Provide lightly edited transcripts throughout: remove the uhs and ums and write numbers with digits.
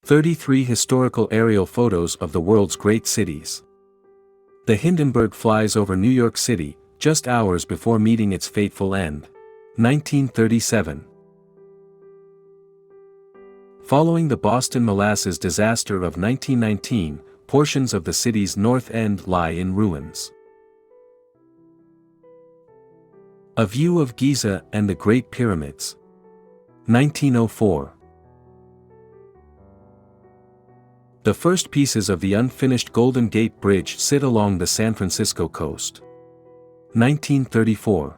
33 historical aerial photos of the world's great cities. The Hindenburg flies over New York City, just hours before meeting its fateful end. 1937. Following the Boston Molasses disaster of 1919, portions of the city's north end lie in ruins. A view of Giza and the Great Pyramids. 1904. The first pieces of the unfinished Golden Gate Bridge sit along the San Francisco coast. 1934.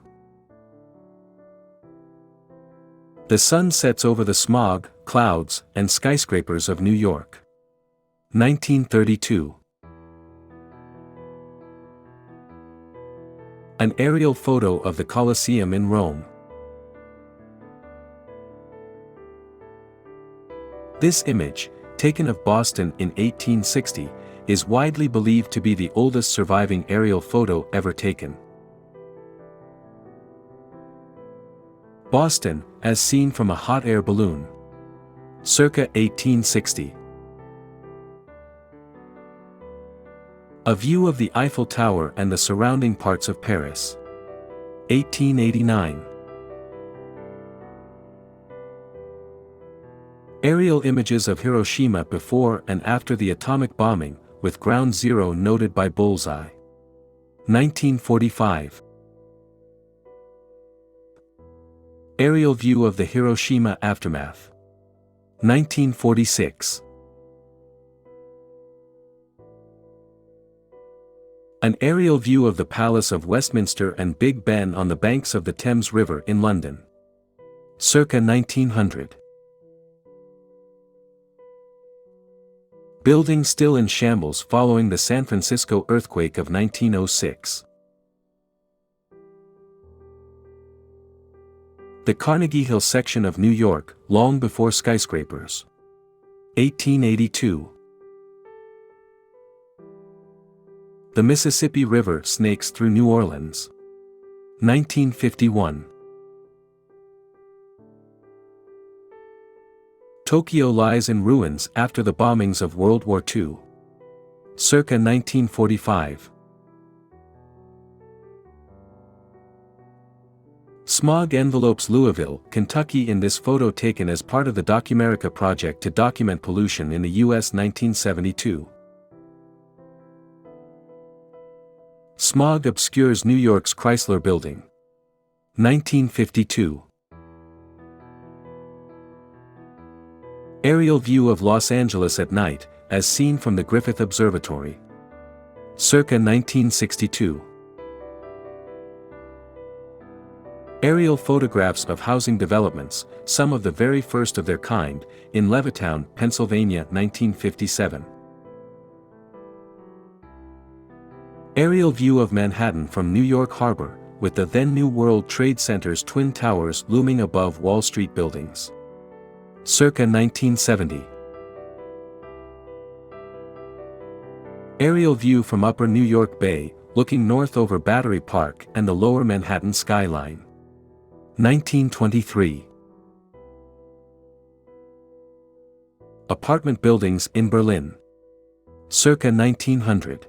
The sun sets over the smog, clouds, and skyscrapers of New York. 1932. An aerial photo of the Colosseum in Rome. This image, taken of Boston in 1860, is widely believed to be the oldest surviving aerial photo ever taken. Boston, as seen from a hot air balloon. Circa 1860. A view of the Eiffel Tower and the surrounding parts of Paris. 1889. Aerial images of Hiroshima before and after the atomic bombing, with Ground Zero noted by bullseye. 1945. Aerial view of the Hiroshima aftermath. 1946. An aerial view of the Palace of Westminster and Big Ben on the banks of the Thames River in London. Circa 1900. Building still in shambles following the San Francisco earthquake of 1906. The Carnegie Hill section of New York, long before skyscrapers. 1882. The Mississippi River snakes through New Orleans. 1951. Tokyo lies in ruins after the bombings of World War II. Circa 1945. Smog envelopes Louisville, Kentucky in this photo taken as part of the Documerica project to document pollution in the U.S. 1972. Smog obscures New York's Chrysler Building. 1952. Aerial view of Los Angeles at night, as seen from the Griffith Observatory. Circa 1962. Aerial photographs of housing developments, some of the very first of their kind, in Levittown, Pennsylvania 1957. Aerial view of Manhattan from New York Harbor, with the then New World Trade Center's Twin Towers looming above Wall Street buildings. Circa 1970. Aerial view from Upper New York Bay, looking north over Battery Park and the Lower Manhattan skyline. 1923. Apartment buildings in Berlin. Circa 1900.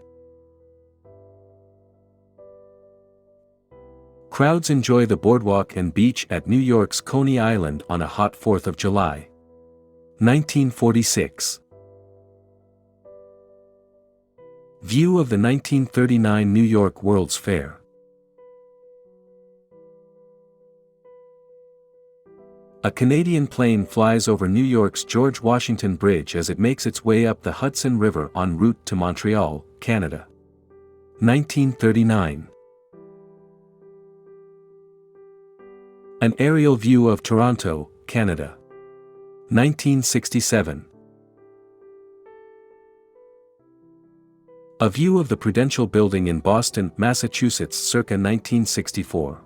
Crowds enjoy the boardwalk and beach at New York's Coney Island on a hot 4th of July. 1946. View of the 1939 New York World's Fair. A Canadian plane flies over New York's George Washington Bridge as it makes its way up the Hudson River en route to Montreal, Canada. 1939. An aerial view of Toronto, Canada. 1967. A view of the Prudential Building in Boston, Massachusetts circa 1964.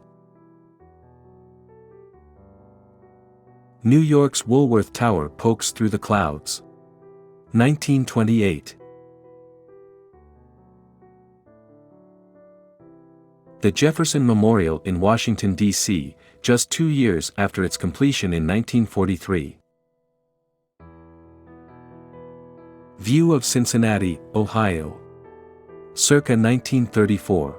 New York's Woolworth Tower pokes through the clouds. 1928. The Jefferson Memorial in Washington, D.C., just 2 years after its completion in 1943. View of Cincinnati, Ohio. Circa 1934.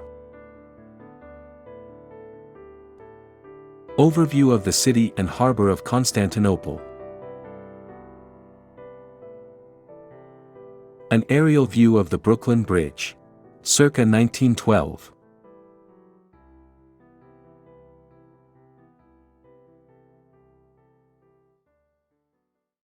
Overview of the city and harbor of Constantinople. An aerial view of the Brooklyn Bridge. Circa 1912.